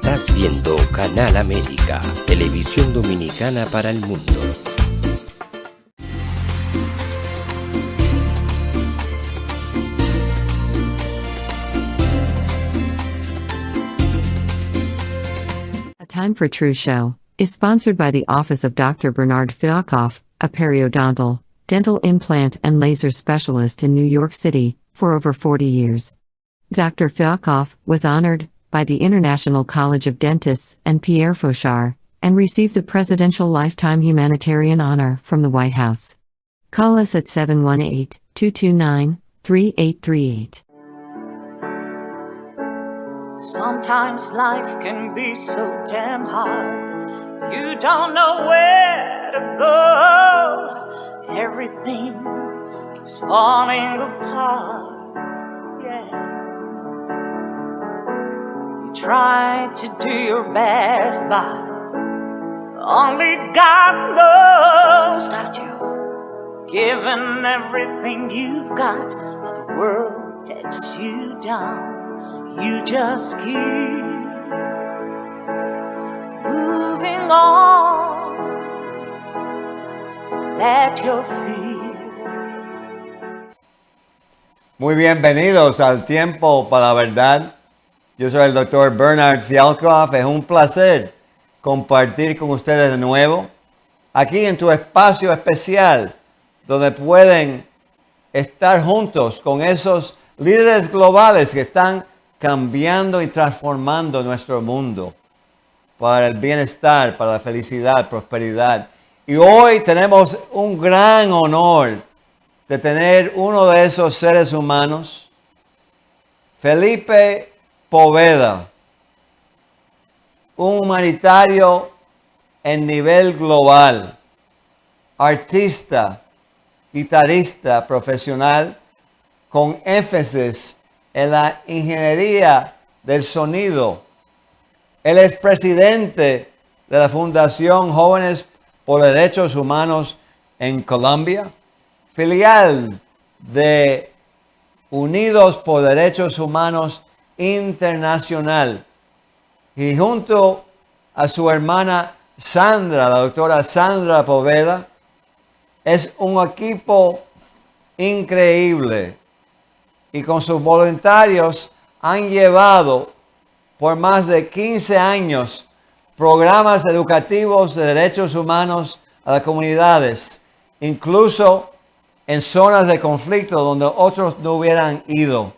Estás viendo Canal América, televisión dominicana para el mundo. A Time for True Show is sponsored by the Office of Dr. Bernard Fialkoff, a periodontal, dental implant and laser specialist in New York City, for over 40 years. Dr. Fialkoff was honored by the International College of Dentists and Pierre Fauchard, and received the Presidential Lifetime Humanitarian Honor from the White House. Call us at 718-229-3838. Sometimes life can be so damn hard. You don't know where to go. Everything keeps falling apart. Yeah. You try to do your best, but only God knows that you've given everything you've got, but the world takes you down. You just keep moving on. Let your fears. Muy bienvenidos al Tiempo para la Verdad. Yo soy el Dr. Bernard Fialkoff. Es un placer compartir con ustedes de nuevo aquí en tu espacio especial donde pueden estar juntos con esos líderes globales que están cambiando y transformando nuestro mundo para el bienestar, para la felicidad, prosperidad. Y hoy tenemos un gran honor de tener uno de esos seres humanos, Felipe Poveda, un humanitario en nivel global, artista, guitarrista profesional con énfasis en la ingeniería del sonido. Él es presidente de la Fundación Jóvenes por Derechos Humanos en Colombia, filial de Unidos por Derechos Humanos Internacional, y junto a su hermana Sandra, la doctora Sandra Poveda, es un equipo increíble. Y con sus voluntarios han llevado por más de 15 años programas educativos de derechos humanos a las comunidades, incluso en zonas de conflicto donde otros no hubieran ido,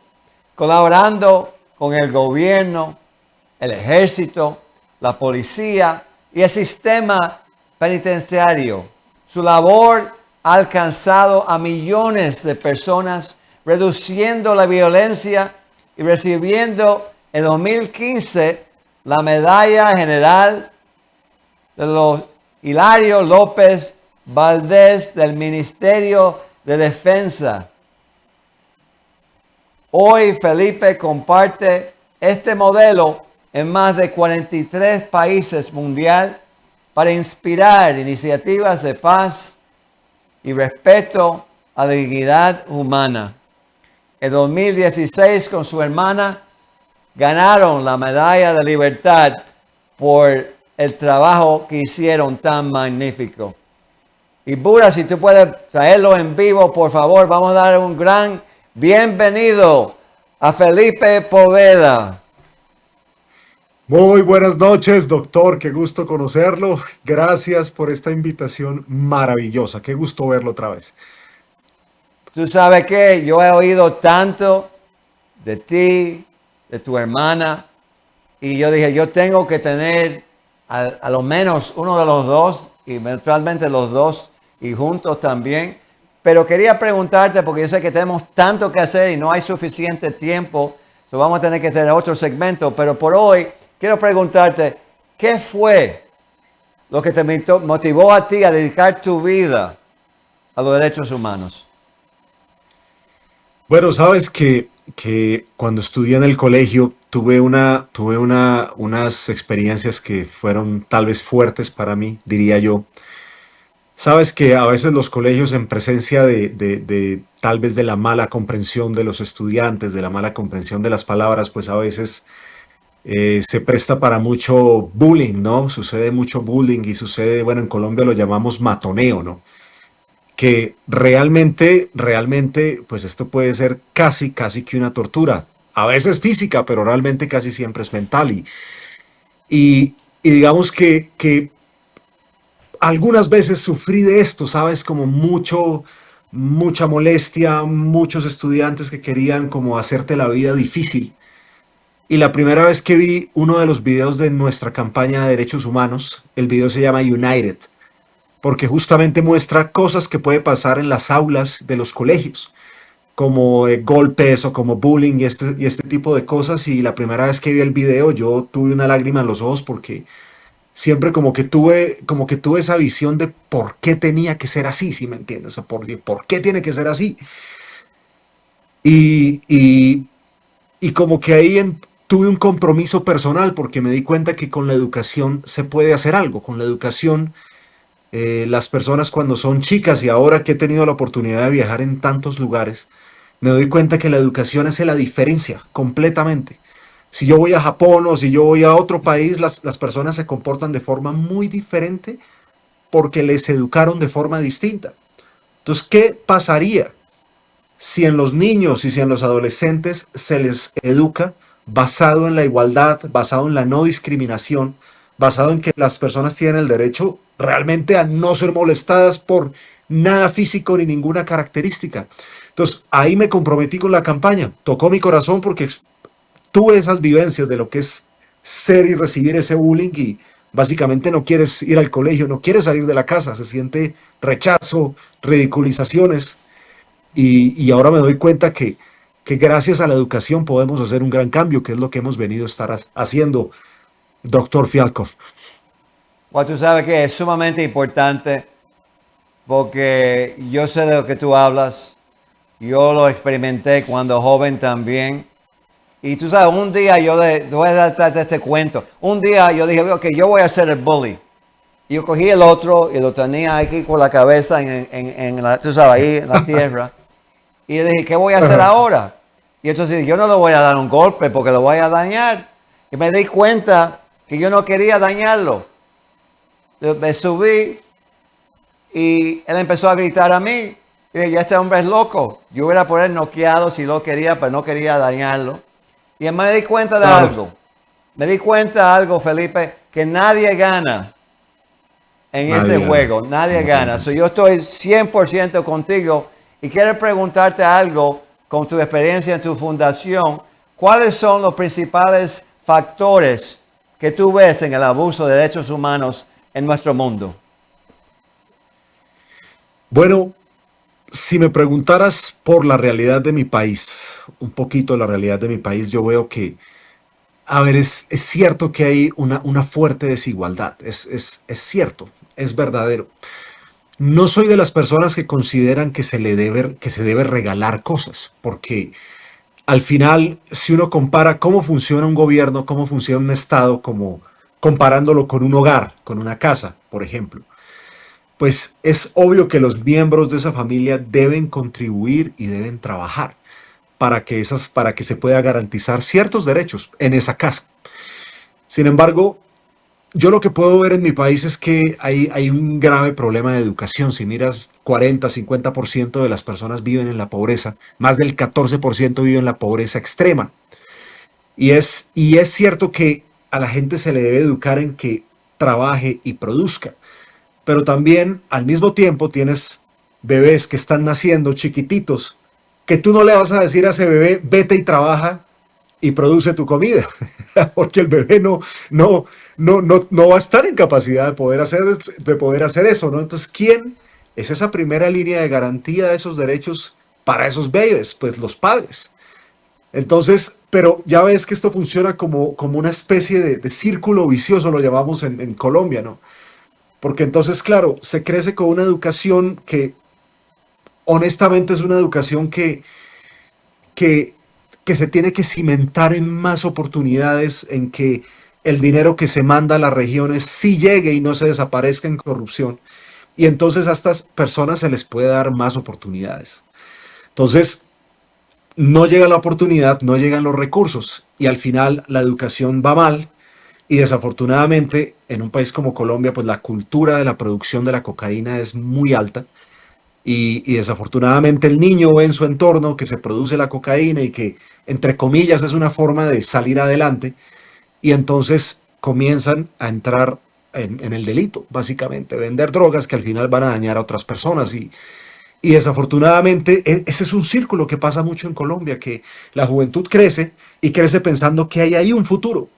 colaborando con el gobierno, el ejército, la policía y el sistema penitenciario. Su labor ha alcanzado a millones de personas, reduciendo la violencia y recibiendo en 2015 la Medalla General de los Hilario López Valdés del Ministerio de Defensa. Hoy Felipe comparte este modelo en más de 43 países mundiales para inspirar iniciativas de paz y respeto a la dignidad humana. En 2016, con su hermana, ganaron la Medalla de Libertad por el trabajo que hicieron tan magnífico. Y Buda, si tú puedes traerlo en vivo, por favor, vamos a dar un gran bienvenido a Felipe Poveda. Muy buenas noches, doctor. Qué gusto conocerlo. Gracias por esta invitación maravillosa. Qué gusto verlo otra vez. Tú sabes que yo he oído tanto de ti, de tu hermana, y yo dije, yo tengo que tener a lo menos uno de los dos, y eventualmente los dos, y juntos también. Pero quería preguntarte, porque yo sé que tenemos tanto que hacer y no hay suficiente tiempo, so vamos a tener que hacer otro segmento, pero por hoy quiero preguntarte, ¿qué fue lo que te motivó a ti a dedicar tu vida a los derechos humanos? Bueno, sabes que cuando estudié en el colegio tuve unas experiencias que fueron tal vez fuertes para mí, diría yo. Sabes que a veces los colegios, en presencia de tal vez de la mala comprensión de los estudiantes, de la mala comprensión de las palabras, pues a veces se presta para mucho bullying, ¿no? Sucede mucho bullying y sucede, bueno, en Colombia lo llamamos matoneo, ¿no? Que realmente, pues esto puede ser casi que una tortura. A veces física, pero realmente casi siempre es mental. Y digamos que algunas veces sufrí de esto, ¿sabes? Como mucha molestia, muchos estudiantes que querían como hacerte la vida difícil. Y la primera vez que vi uno de los videos de nuestra campaña de derechos humanos, el video se llama United, porque justamente muestra cosas que puede pasar en las aulas de los colegios, como golpes o como bullying y este tipo de cosas. Y la primera vez que vi el video yo tuve una lágrima en los ojos porque siempre como que tuve esa visión de por qué tenía que ser así, ¿si me entiendes? O por qué tiene que ser así. Y, y, y como que ahí tuve un compromiso personal porque me di cuenta que con la educación se puede hacer algo. Con la educación, las personas cuando son chicas, y ahora que he tenido la oportunidad de viajar en tantos lugares, me doy cuenta que la educación hace la diferencia completamente. Si yo voy a Japón o si yo voy a otro país, las personas se comportan de forma muy diferente porque les educaron de forma distinta. Entonces, ¿qué pasaría si en los niños y si en los adolescentes se les educa basado en la igualdad, basado en la no discriminación, basado en que las personas tienen el derecho realmente a no ser molestadas por nada físico ni ninguna característica? Entonces, ahí me comprometí con la campaña. Tocó mi corazón porque tuve esas vivencias de lo que es ser y recibir ese bullying y básicamente no quieres ir al colegio, no quieres salir de la casa, se siente rechazo, ridiculizaciones. Y ahora me doy cuenta que gracias a la educación podemos hacer un gran cambio, que es lo que hemos venido a estar haciendo, doctor Fialkov. Bueno, tú sabes que es sumamente importante porque yo sé de lo que tú hablas. Yo lo experimenté cuando joven también. Y tú sabes, un día te voy a dar este cuento. Un día yo dije, ok, yo voy a ser el bully. Y yo cogí el otro y lo tenía aquí con la cabeza tú sabes, ahí en la tierra. Y le dije, ¿qué voy a hacer ahora? Y entonces yo no le voy a dar un golpe porque lo voy a dañar. Y me di cuenta que yo no quería dañarlo. Me subí y él empezó a gritar a mí. Y dije, ya este hombre es loco. Yo hubiera por él noqueado si lo quería, pero no quería dañarlo. Y me di cuenta de algo. Me di cuenta de algo, Felipe, que nadie gana en ese juego. Nadie gana. So, yo estoy 100% contigo y quiero preguntarte algo con tu experiencia en tu fundación. ¿Cuáles son los principales factores que tú ves en el abuso de derechos humanos en nuestro mundo? Bueno, si me preguntaras por la realidad de mi país, un poquito la realidad de mi país, yo veo que, a ver, es cierto que hay una fuerte desigualdad, es cierto, es verdadero. No soy de las personas que consideran que se debe regalar cosas, porque al final, si uno compara cómo funciona un gobierno, cómo funciona un estado, como comparándolo con un hogar, con una casa, por ejemplo, pues es obvio que los miembros de esa familia deben contribuir y deben trabajar para que se pueda garantizar ciertos derechos en esa casa. Sin embargo, yo lo que puedo ver en mi país es que hay un grave problema de educación. Si miras, 40-50% de las personas viven en la pobreza, más del 14% viven en la pobreza extrema. Y es cierto que a la gente se le debe educar en que trabaje y produzca, pero también al mismo tiempo tienes bebés que están naciendo chiquititos, que tú no le vas a decir a ese bebé, vete y trabaja y produce tu comida, porque el bebé no va a estar en capacidad de poder hacer eso, ¿no? Entonces, ¿quién es esa primera línea de garantía de esos derechos para esos bebés? Pues los padres. Entonces, pero ya ves que esto funciona como una especie de círculo vicioso, lo llamamos en Colombia, ¿no? Porque entonces, claro, se crece con una educación que honestamente es una educación que, que se tiene que cimentar en más oportunidades, en que el dinero que se manda a las regiones sí llegue y no se desaparezca en corrupción. Y entonces a estas personas se les puede dar más oportunidades. Entonces, no llega la oportunidad, no llegan los recursos. y al final la educación va mal y desafortunadamente en un país como Colombia pues la cultura de la producción de la cocaína es muy alta y desafortunadamente el niño ve en su entorno que se produce la cocaína y que entre comillas es una forma de salir adelante y entonces comienzan a entrar en el delito, básicamente, vender drogas que al final van a dañar a otras personas y desafortunadamente ese es un círculo que pasa mucho en Colombia, que la juventud crece y crece pensando que hay ahí un futuro,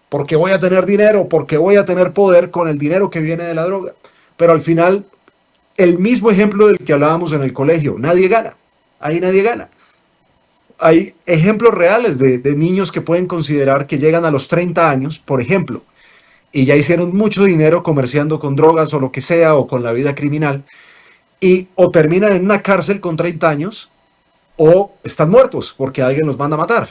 porque voy a tener dinero, porque voy a tener poder con el dinero que viene de la droga. Pero al final, el mismo ejemplo del que hablábamos en el colegio, nadie gana, ahí nadie gana. Hay ejemplos reales de niños que pueden considerar que llegan a los 30 años, por ejemplo, y ya hicieron mucho dinero comerciando con drogas o lo que sea, o con la vida criminal, y o terminan en una cárcel con 30 años, o están muertos porque alguien los manda a matar.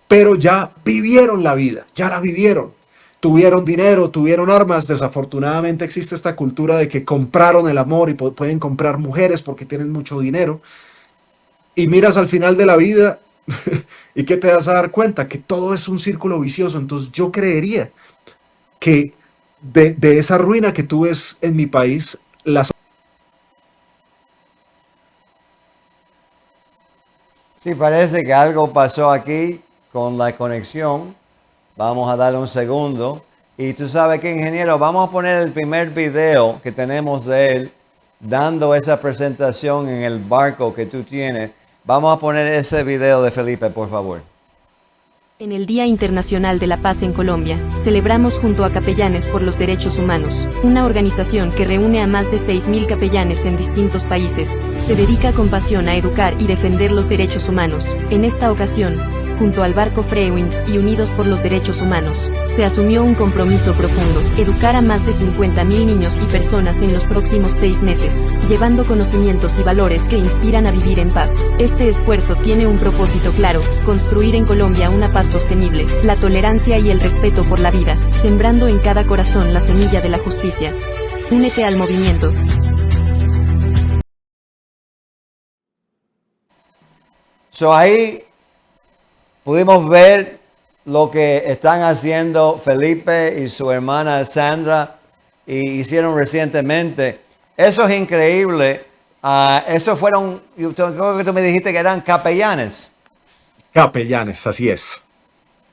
Pero ya vivieron la vida, ya la vivieron. Tuvieron dinero, tuvieron armas. Desafortunadamente existe esta cultura de que compraron el amor y pueden comprar mujeres porque tienen mucho dinero. Y miras al final de la vida y ¿qué te vas a dar cuenta? Que todo es un círculo vicioso. Entonces yo creería que de esa ruina que tú ves en mi país, las... Sí, parece que algo pasó aquí con la conexión. Vamos a darle un segundo. Y tú sabes que, ingeniero, vamos a poner el primer video que tenemos de él dando esa presentación en el barco que tú tienes. Vamos a poner ese video de Felipe, por favor. En el Día Internacional de la Paz en Colombia, celebramos junto a Capellanes por los Derechos Humanos, una organización que reúne a más de 6.000 capellanes en distintos países. Se dedica con pasión a educar y defender los derechos humanos. En esta ocasión, junto al barco Freewings y Unidos por los Derechos Humanos, se asumió un compromiso profundo: educar a más de 50.000 niños y personas en los próximos 6 meses, llevando conocimientos y valores que inspiran a vivir en paz. Este esfuerzo tiene un propósito claro: construir en Colombia una paz sostenible, la tolerancia y el respeto por la vida, sembrando en cada corazón la semilla de la justicia. Únete al movimiento. Ahí pudimos ver lo que están haciendo Felipe y su hermana Sandra y hicieron recientemente. Eso es increíble. Esos fueron, yo creo que tú me dijiste que eran capellanes. Capellanes, así es.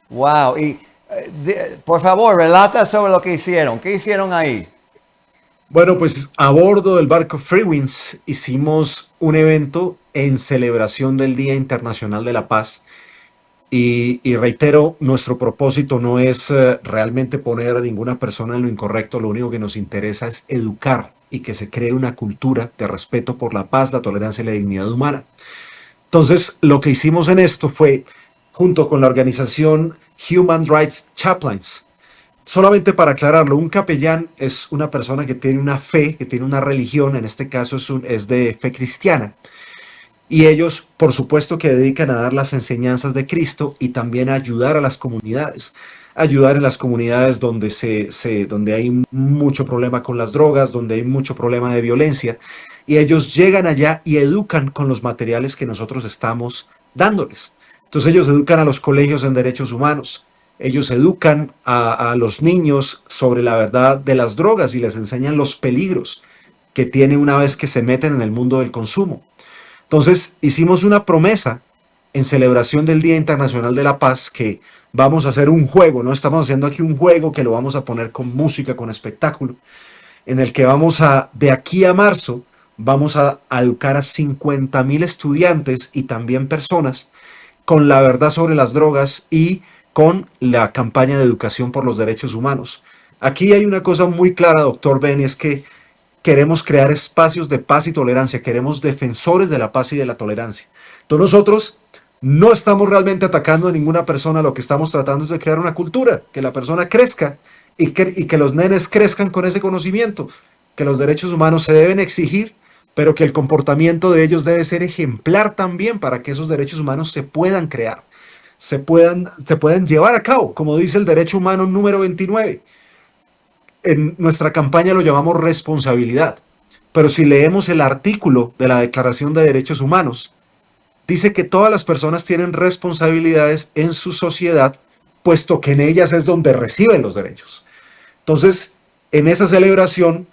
Wow. Y por favor, relata sobre lo que hicieron. ¿Qué hicieron ahí? Bueno, pues a bordo del barco Freewinds hicimos un evento en celebración del Día Internacional de la Paz. Y reitero, nuestro propósito no es realmente poner a ninguna persona en lo incorrecto. Lo único que nos interesa es educar y que se cree una cultura de respeto por la paz, la tolerancia y la dignidad humana. Entonces, lo que hicimos en esto fue, junto con la organización Human Rights Chaplains, solamente para aclararlo, un capellán es una persona que tiene una fe, que tiene una religión, en este caso es de fe cristiana. Y ellos, por supuesto, que dedican a dar las enseñanzas de Cristo y también a ayudar a las comunidades. Ayudar en las comunidades donde hay mucho problema con las drogas, donde hay mucho problema de violencia. Y ellos llegan allá y educan con los materiales que nosotros estamos dándoles. Entonces ellos educan a los colegios en derechos humanos. Ellos educan a los niños sobre la verdad de las drogas y les enseñan los peligros que tiene una vez que se meten en el mundo del consumo. Entonces hicimos una promesa en celebración del Día Internacional de la Paz que vamos a hacer un juego, no estamos haciendo aquí un juego que lo vamos a poner con música, con espectáculo, en el que vamos a, de aquí a marzo, vamos a educar a 50.000 estudiantes y también personas con la verdad sobre las drogas y con la campaña de educación por los derechos humanos. Aquí hay una cosa muy clara, doctor Ben, es que queremos crear espacios de paz y tolerancia, queremos defensores de la paz y de la tolerancia. Entonces nosotros no estamos realmente atacando a ninguna persona, lo que estamos tratando es de crear una cultura, que la persona crezca y que los nenes crezcan con ese conocimiento, que los derechos humanos se deben exigir, pero que el comportamiento de ellos debe ser ejemplar también para que esos derechos humanos se puedan crear, se puedan llevar a cabo, como dice el derecho humano número 29. En nuestra campaña lo llamamos responsabilidad, pero si leemos el artículo de la Declaración de Derechos Humanos, dice que todas las personas tienen responsabilidades en su sociedad, puesto que en ellas es donde reciben los derechos. Entonces, en esa celebración,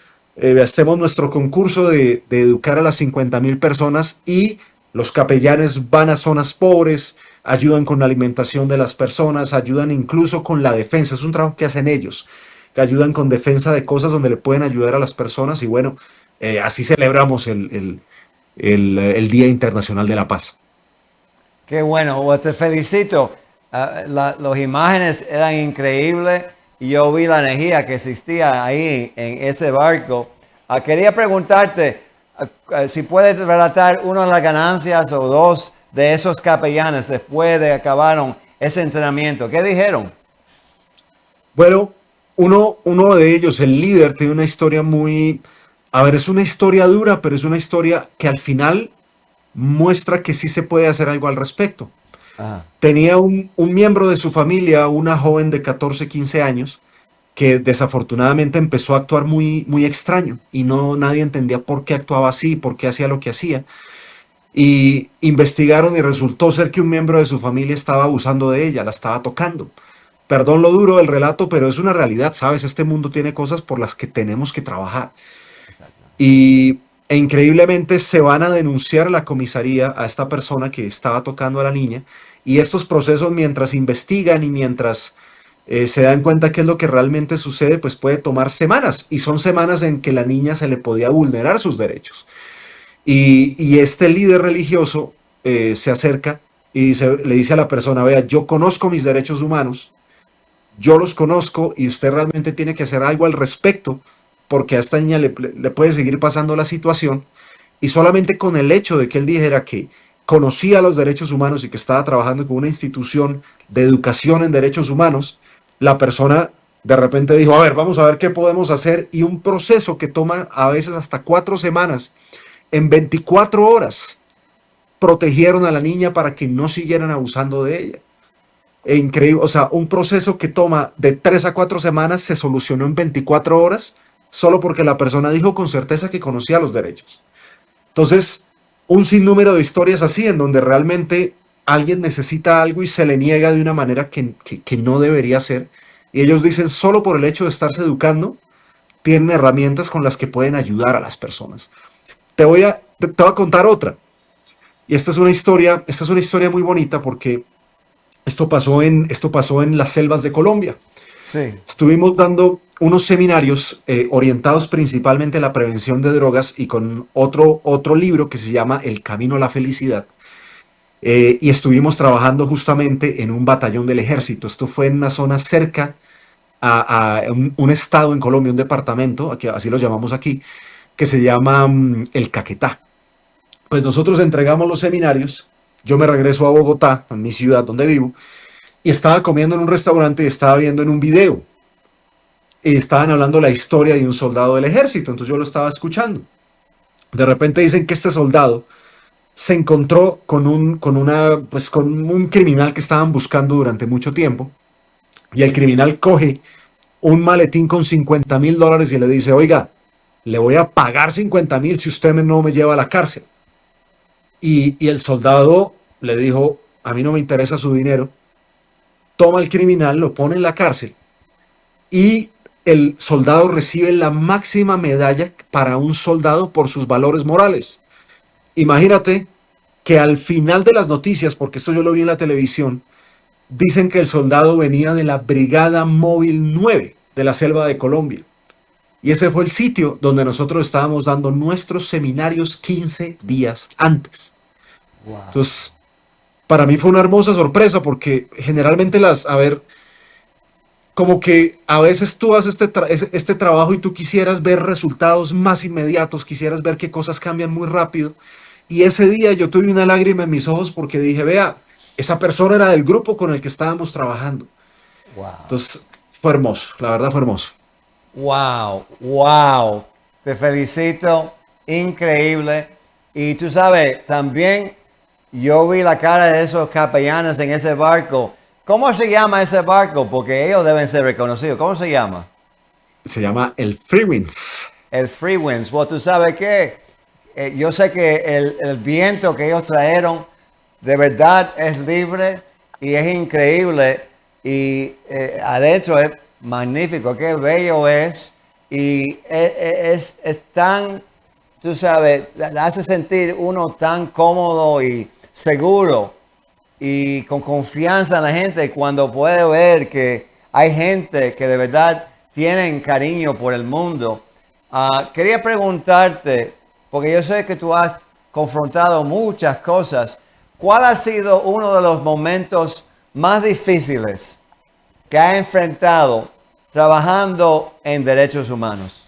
hacemos nuestro concurso de educar a las 50,000 personas y los capellanes van a zonas pobres, ayudan con la alimentación de las personas, ayudan incluso con la defensa. Es un trabajo que hacen ellos, que ayudan con defensa de cosas donde le pueden ayudar a las personas y bueno, así celebramos el Día Internacional de la Paz. Qué bueno, pues te felicito. Las imágenes eran increíbles y yo vi la energía que existía ahí en ese barco. Quería preguntarte si puedes relatar una de las ganancias o dos de esos capellanes después de que acabaron ese entrenamiento. ¿Qué dijeron? Bueno, uno de ellos, el líder, tiene una historia muy... A ver, es una historia dura, pero es una historia que al final muestra que sí se puede hacer algo al respecto. Ajá. Tenía un miembro de su familia, una joven de 14, 15 años, que desafortunadamente empezó a actuar muy, muy extraño y nadie entendía por qué actuaba así, por qué hacía lo que hacía. Y investigaron y resultó ser que un miembro de su familia estaba abusando de ella, la estaba tocando. Perdón lo duro del relato, pero es una realidad, ¿sabes? Este mundo tiene cosas por las que tenemos que trabajar. E increíblemente se van a denunciar a la comisaría a esta persona que estaba tocando a la niña y estos procesos mientras investigan y mientras se dan cuenta qué es lo que realmente sucede, pues puede tomar semanas y son semanas en que la niña se le podía vulnerar sus derechos. Y este líder religioso se acerca y le dice a la persona, vea, yo conozco mis derechos humanos, yo los conozco y usted realmente tiene que hacer algo al respecto porque a esta niña le puede seguir pasando la situación. Y solamente con el hecho de que él dijera que conocía los derechos humanos y que estaba trabajando con una institución de educación en derechos humanos, la persona de repente dijo, a ver, vamos a ver qué podemos hacer. Y un proceso que toma a veces hasta 4 semanas, en 24 horas, protegieron a la niña para que no siguieran abusando de ella. Increíble, o sea, un proceso que toma de 3 a 4 semanas se solucionó en 24 horas, solo porque la persona dijo con certeza que conocía los derechos. Entonces, un sinnúmero de historias así, en donde realmente alguien necesita algo y se le niega de una manera que no debería ser. Y ellos dicen, solo por el hecho de estarse educando, tienen herramientas con las que pueden ayudar a las personas. Te voy a contar otra. Y esta es una historia muy bonita porque esto pasó en las selvas de Colombia. Sí. Estuvimos dando unos seminarios orientados principalmente a la prevención de drogas y con otro libro que se llama El Camino a la Felicidad. Y estuvimos trabajando justamente en un batallón del ejército. Esto fue en una zona cerca a un estado en Colombia, un departamento, así lo llamamos aquí, que se llama el Caquetá. Pues nosotros entregamos los seminarios, yo me regreso a Bogotá, en mi ciudad donde vivo, y estaba comiendo en un restaurante y estaba viendo en un video. Y estaban hablando la historia de un soldado del ejército, entonces yo lo estaba escuchando. De repente dicen que este soldado se encontró con un criminal que estaban buscando durante mucho tiempo, y el criminal coge un maletín con $50,000 y le dice, oiga, le voy a pagar 50,000 si usted no me lleva a la cárcel. Y el soldado le dijo, a mí no me interesa su dinero. Toma al criminal, lo pone en la cárcel y el soldado recibe la máxima medalla para un soldado por sus valores morales. Imagínate que al final de las noticias, porque esto yo lo vi en la televisión, dicen que el soldado venía de la Brigada Móvil 9 de la Selva de Colombia. Y ese fue el sitio donde nosotros estábamos dando nuestros seminarios 15 días antes. Wow. Entonces, para mí fue una hermosa sorpresa porque generalmente como que a veces tú haces este trabajo y tú quisieras ver resultados más inmediatos, quisieras ver qué cosas cambian muy rápido. Y ese día yo tuve una lágrima en mis ojos porque dije, vea, esa persona era del grupo con el que estábamos trabajando. Wow. Entonces, fue hermoso, la verdad fue hermoso. Wow, wow. Te felicito. Increíble. Y tú sabes, también yo vi la cara de esos capellanes en ese barco. ¿Cómo se llama ese barco? Porque ellos deben ser reconocidos. ¿Cómo se llama? Se llama el Freewinds. El Freewinds. Bueno, tú sabes que yo sé que el viento que ellos trajeron de verdad es libre y es increíble y adentro es magnífico, qué bello es y es tan, tú sabes, hace sentir uno tan cómodo y seguro y con confianza en la gente cuando puede ver que hay gente que de verdad tienen cariño por el mundo. Quería preguntarte, porque yo sé que tú has confrontado muchas cosas, ¿cuál ha sido uno de los momentos más difíciles que has enfrentado trabajando en derechos humanos?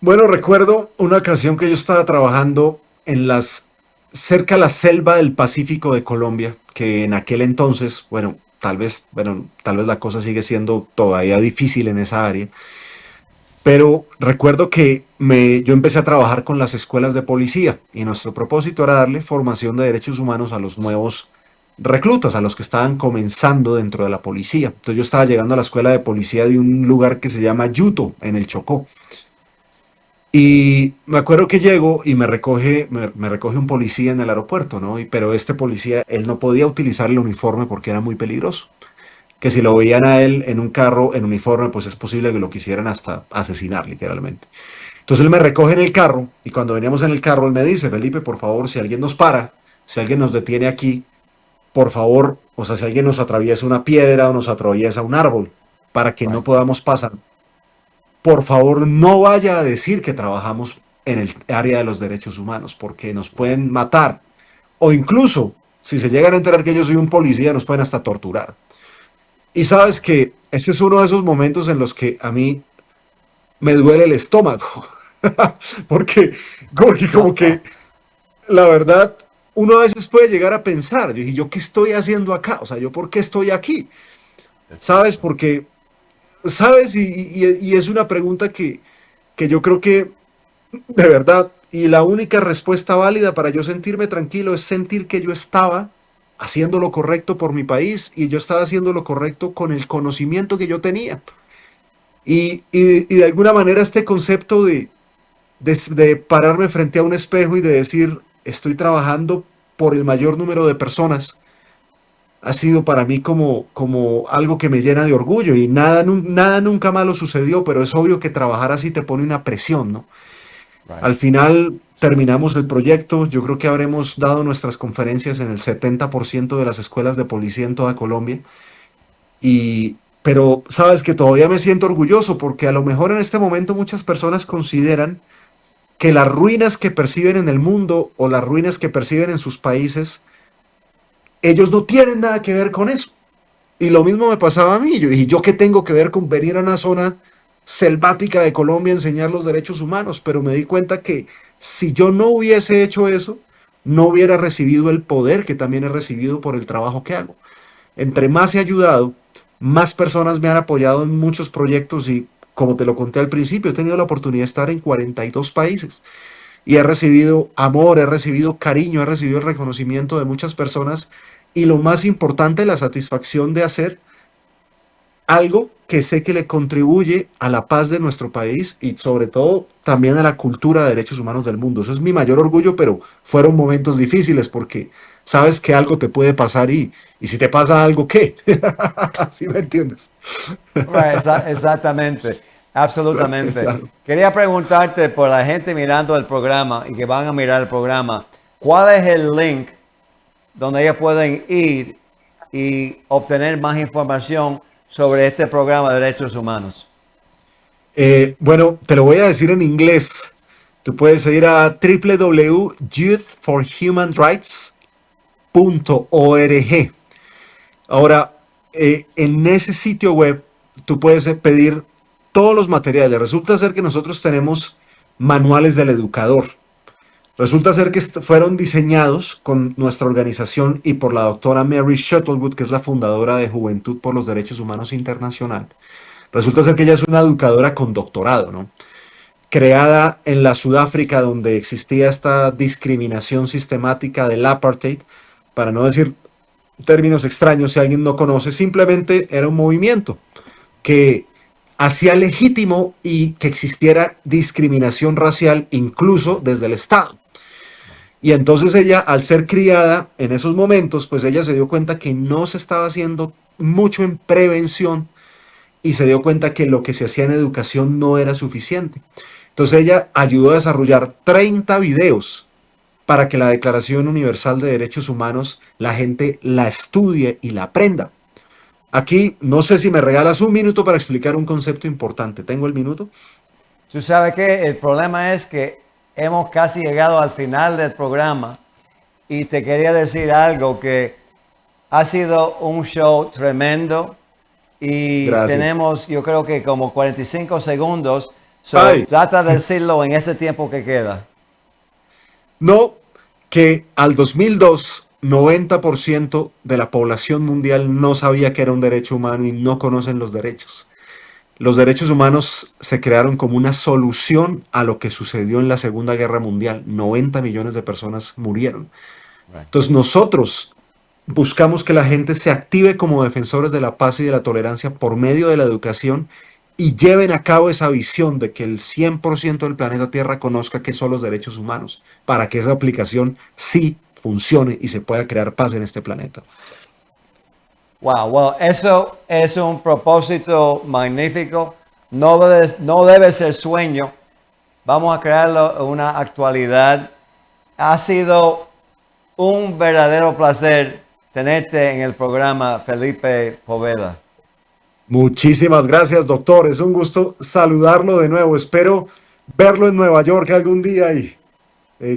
Bueno, recuerdo una ocasión que yo estaba trabajando cerca de la selva del Pacífico de Colombia, que en aquel entonces, tal vez la cosa sigue siendo todavía difícil en esa área, pero recuerdo que yo empecé a trabajar con las escuelas de policía y nuestro propósito era darle formación de derechos humanos a los nuevos reclutas, a los que estaban comenzando dentro de la policía. Entonces yo estaba llegando a la escuela de policía de un lugar que se llama Yuto, en el Chocó. Y me acuerdo que llego y me recoge un policía en el aeropuerto, ¿no? Pero este policía, él no podía utilizar el uniforme porque era muy peligroso. Que si lo veían a él en un carro, en uniforme, pues es posible que lo quisieran hasta asesinar, literalmente. Entonces él me recoge en el carro y cuando veníamos en el carro, él me dice, Felipe, por favor, si alguien nos para, si alguien nos detiene aquí, por favor, o sea, si alguien nos atraviesa una piedra o nos atraviesa un árbol para que no podamos pasar, por favor no vaya a decir que trabajamos en el área de los derechos humanos, porque nos pueden matar. O incluso, si se llegan a enterar que yo soy un policía, nos pueden hasta torturar. Y sabes que ese es uno de esos momentos en los que a mí me duele el estómago. porque como que, la verdad, uno a veces puede llegar a pensar, ¿y yo qué estoy haciendo acá? O sea, ¿yo por qué estoy aquí? ¿Sabes? Porque ¿sabes? Y es una pregunta que yo creo que, de verdad, y la única respuesta válida para yo sentirme tranquilo es sentir que yo estaba haciendo lo correcto por mi país y yo estaba haciendo lo correcto con el conocimiento que yo tenía. Y de alguna manera este concepto de pararme frente a un espejo y de decir, estoy trabajando por el mayor número de personas, ha sido para mí como algo que me llena de orgullo y nada nunca malo sucedió, pero es obvio que trabajar así te pone una presión, ¿no? Right. Al final terminamos el proyecto, yo creo que habremos dado nuestras conferencias en el 70% de las escuelas de policía en toda Colombia, pero sabes que todavía me siento orgulloso porque a lo mejor en este momento muchas personas consideran que las ruinas que perciben en el mundo o las ruinas que perciben en sus países, ellos no tienen nada que ver con eso. Y lo mismo me pasaba a mí. Yo dije, ¿yo qué tengo que ver con venir a una zona selvática de Colombia a enseñar los derechos humanos? Pero me di cuenta que si yo no hubiese hecho eso, no hubiera recibido el poder que también he recibido por el trabajo que hago. Entre más he ayudado, más personas me han apoyado en muchos proyectos y, como te lo conté al principio, he tenido la oportunidad de estar en 42 países. Y he recibido amor, he recibido cariño, he recibido el reconocimiento de muchas personas y lo más importante, la satisfacción de hacer algo que sé que le contribuye a la paz de nuestro país y sobre todo también a la cultura de derechos humanos del mundo. Eso es mi mayor orgullo, pero fueron momentos difíciles porque sabes que algo te puede pasar y si te pasa algo, ¿qué? ¿Sí me entiendes? Right, exactamente, absolutamente. Claro. Quería preguntarte por la gente mirando el programa y que van a mirar el programa, ¿cuál es el link donde ellos pueden ir y obtener más información sobre este programa de derechos humanos? Bueno, te lo voy a decir en inglés. Tú puedes ir a www.youthforhumanrights.org. Ahora, en ese sitio web, tú puedes pedir todos los materiales. Resulta ser que nosotros tenemos manuales del educador. Resulta ser que fueron diseñados con nuestra organización y por la doctora Mary Shuttlewood, que es la fundadora de Juventud por los Derechos Humanos Internacional. Resulta ser que ella es una educadora con doctorado, ¿no? Creada en la Sudáfrica, donde existía esta discriminación sistemática del apartheid, para no decir términos extraños si alguien no conoce, simplemente era un movimiento que hacía legítimo y que existiera discriminación racial incluso desde el Estado. Y entonces ella, al ser criada en esos momentos, pues ella se dio cuenta que no se estaba haciendo mucho en prevención y se dio cuenta que lo que se hacía en educación no era suficiente. Entonces ella ayudó a desarrollar 30 videos para que la Declaración Universal de Derechos Humanos la gente la estudie y la aprenda. Aquí no sé si me regalas un minuto para explicar un concepto importante. ¿Tengo el minuto? Tú sabes que el problema es que hemos casi llegado al final del programa y te quería decir algo que ha sido un show tremendo y Gracias. tenemos yo creo que como 45 segundos. Ay. Trata de decirlo en ese tiempo que queda. No, que al 2002, 90% de la población mundial no sabía que era un derecho humano y no conocen los derechos. Los derechos humanos se crearon como una solución a lo que sucedió en la Segunda Guerra Mundial. 90 millones de personas murieron. Entonces nosotros buscamos que la gente se active como defensores de la paz y de la tolerancia por medio de la educación y lleven a cabo esa visión de que el 100% del planeta Tierra conozca qué son los derechos humanos, para que esa aplicación sí funcione y se pueda crear paz en este planeta. Wow, eso es un propósito magnífico. No debe ser sueño. Vamos a crearlo una actualidad. Ha sido un verdadero placer tenerte en el programa, Felipe Poveda. Muchísimas gracias, doctor. Es un gusto saludarlo de nuevo. Espero verlo en Nueva York algún día y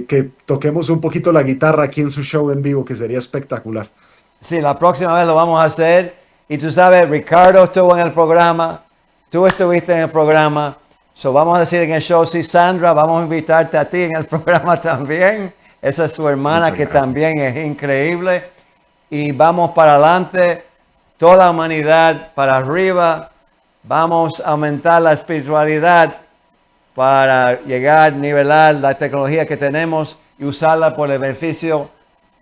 que toquemos un poquito la guitarra aquí en su show en vivo, que sería espectacular. Sí, la próxima vez lo vamos a hacer. Y tú sabes, Ricardo estuvo en el programa, tú estuviste en el programa. Vamos a decir en el show, sí, Sandra, vamos a invitarte a ti en el programa también. Esa es su hermana. Muchas que gracias. también es increíble. Y vamos para adelante, toda la humanidad para arriba. Vamos a aumentar la espiritualidad para llegar a nivelar la tecnología que tenemos y usarla por el beneficio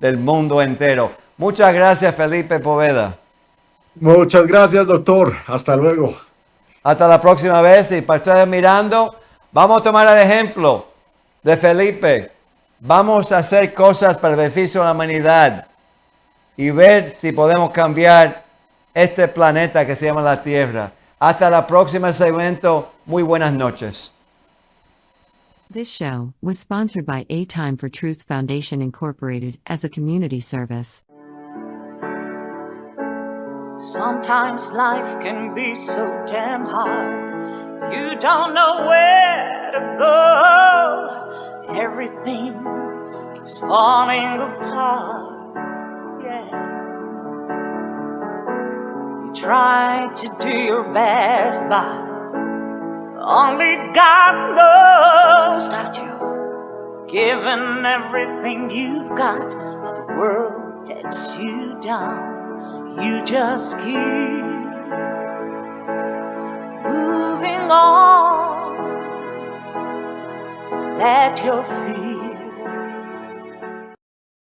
del mundo entero. Muchas gracias, Felipe Poveda. Muchas gracias, doctor. Hasta luego. Hasta la próxima vez. Y para ustedes mirando, vamos a tomar el ejemplo de Felipe. Vamos a hacer cosas para el beneficio de la humanidad y ver si podemos cambiar este planeta que se llama la Tierra. Hasta la próxima segmento. Muy buenas noches. This show was sponsored by A Time for Truth Foundation Incorporated as a community service. Sometimes life can be so damn hard. You don't know where to go. Everything keeps falling apart. Yeah. You try to do your best, but only God knows that you've given everything you've got, but the world takes you down. You just keep moving on. Let your feet